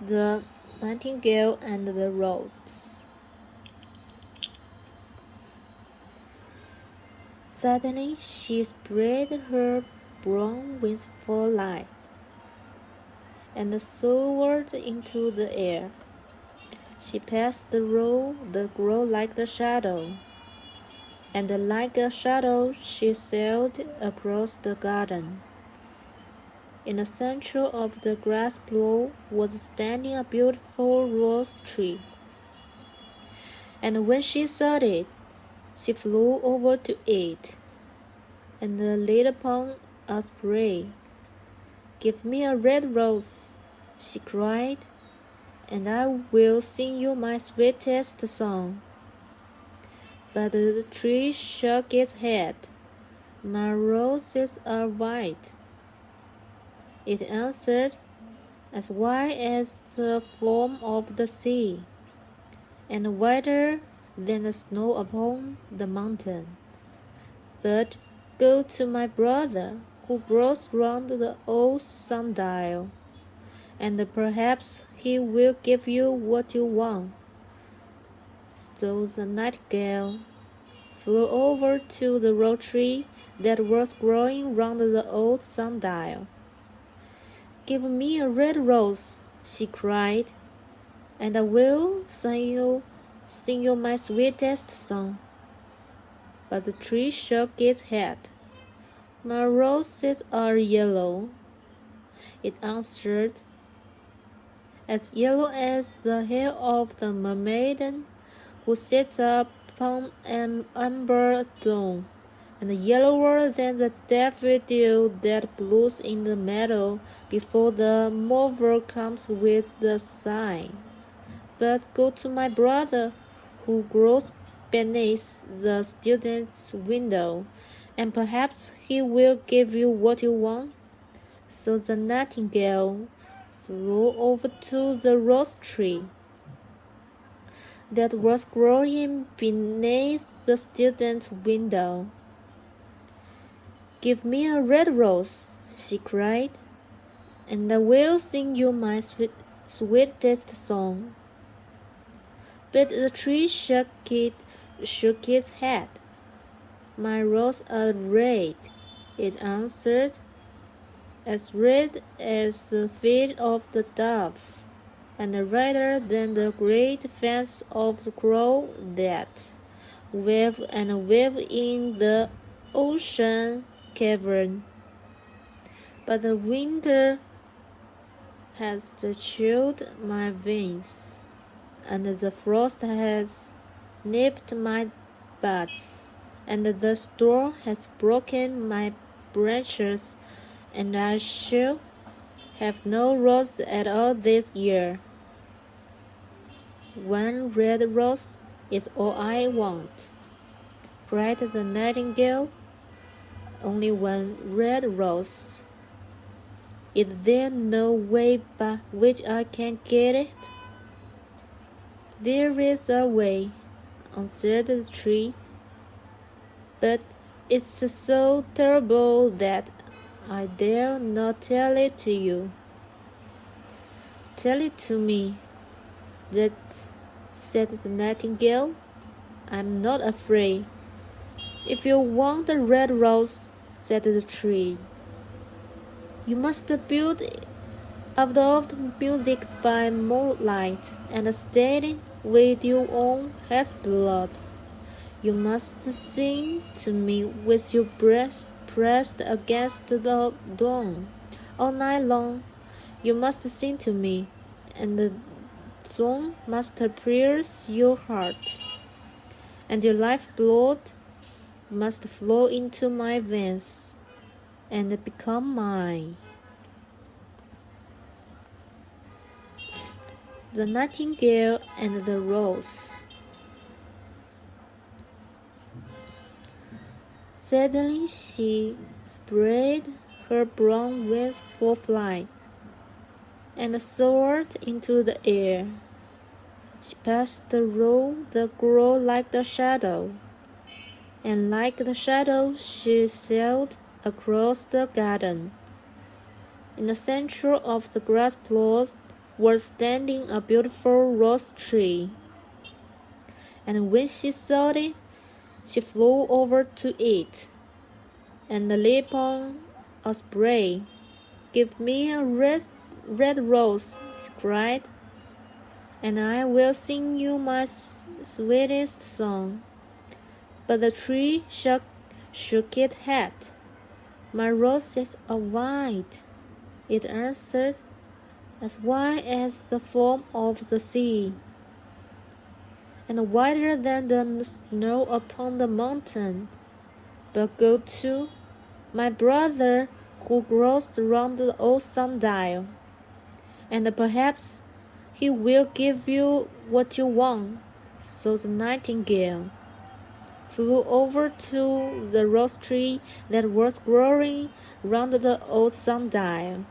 The Nightingale and the Rose. Suddenly she spread her brown wings for light, and soared into the air. She passed the grow like the shadow, and like a shadow she sailed across the garden. In the center of the grass plot was standing a beautiful rose tree, and when she saw it, she flew over to it, and lit upon a spray. "Give me a red rose," she cried, "and I will sing you my sweetest song." But the tree shook its head. "My roses are white," it answered, "as white as the foam of the sea, and whiter than the snow upon the mountain. But go to my brother, who grows round the old sundial, and perhaps he will give you what you want." So the nightingale flew over to the rose tree that was growing round the old sundial. "Give me a red rose," she cried, "and I will sing you my sweetest song." But the tree shook its head. "My roses are yellow," it answered, "as yellow as the hair of the mermaiden who sits upon an amber throne, and yellower than the daffodil that blows in the meadow before the mower comes with the scythe. But go to my brother, who grows beneath the student's window, and perhaps he will give you what you want." So the nightingale flew over to the rose tree that was growing beneath the student's window. "Give me a red rose," she cried, "and I will sing you my sweetest song." But the tree shook its head. "My roses are red," it answered, "as red as the feet of the dove, and redder than the great fangs of the crow that wave and wave in the ocean cavern. But the winter has chilled my veins, and the frost has nipped my buds, and the storm has broken my branches, and I shall have no rose at all this year. One red rose is all I want," cried the nightingale. "Only one red rose. Is there no way by which I can get it?" "There is a way," answered the tree, "but it's so terrible that I dare not tell it to you." "Tell it to me," said the nightingale. "I'm not afraid." "If you want the red rose," said the tree, "you must build of music by moonlight, and study with your own heart's blood. You must sing to me with your breast pressed against the dawn. All night long you must sing to me, and the song must pierce your heart, and your lifeblood must flow into my veins and become mine." The Nightingale and the Rose. Suddenly she spread her brown wings for flight, and soared into the air. She passed the road that grew like the shadow, and like the shadow she sailed across the garden. In the center of the grass plot was standing a beautiful rose tree, and when she saw it, she flew over to it, and lit upon a spray. "Give me a red rose," she cried, "and I will sing you my sweetest song." But the tree shook its head. "My roses are white," it answered, "as white as the foam of the sea, and whiter than the snow upon the mountain. But go to my brother who grows round the old sundial, and perhaps he will give you what you want." So the nightingale flew over to the rose tree that was growing round the old sundial.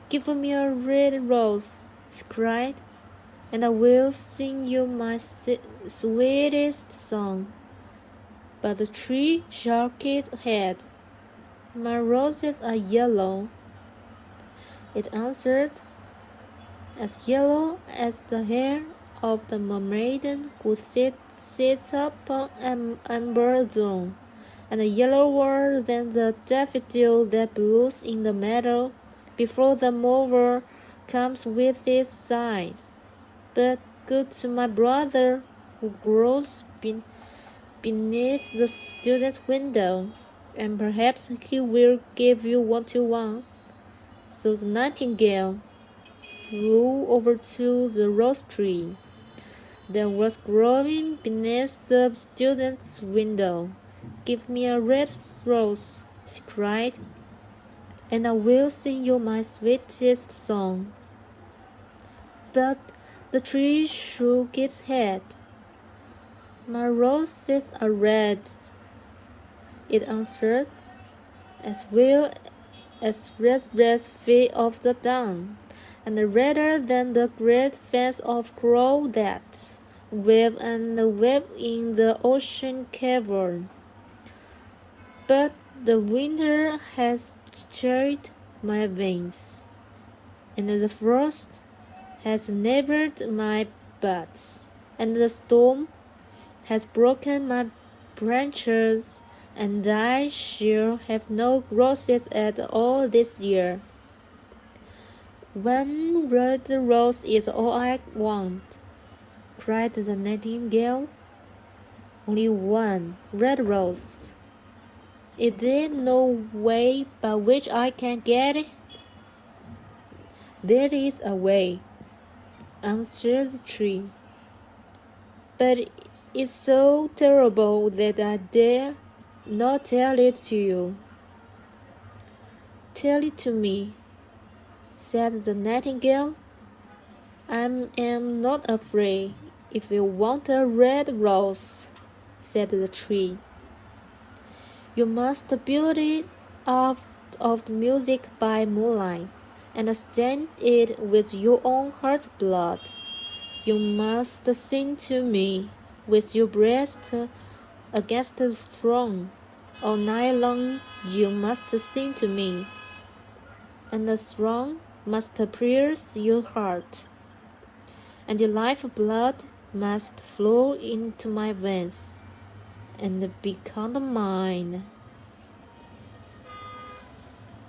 "Give me a red rose," she cried, "and I will sing you my sweetest song." But the tree shook its head. "My roses are yellow," it answered, "as yellow as the hair of the maiden who sits upon an amber throne, and yellower than the daffodil that blooms in the meadow before the mower comes with its scythe. But go to my brother who grows beneath the student's window, and perhaps he will give you what you want." So the nightingale flew over to the rose tree that was growing beneath the student's window. "Give me a red rose," she cried, "and I will sing you my sweetest song." But the tree shook its head. "My roses are red," it answered, "as well as red feet of the dawn, and redder than the great fans of coral that wave and wave in the ocean cavern. But the winter has chilled my veins, and the frost has nibbled my buds, and the storm has broken my branches, and I shall have no roses at all this year." "One red rose is all I want," cried the nightingale. "Only one red rose. Is there no way by which I can get it?" "There is a way," answered the tree, "but it's so terrible that I dare not tell it to you." "Tell it to me," said the nightingale. "I am not afraid. If you want a red rose," said the tree, "you must build it out of music by moonlight, and stain it with your own heart's blood. You must sing to me with your breast against the throne. All night long you must sing to me, and the throne must pierce your heart, and your life blood must flow into my veins and become mine."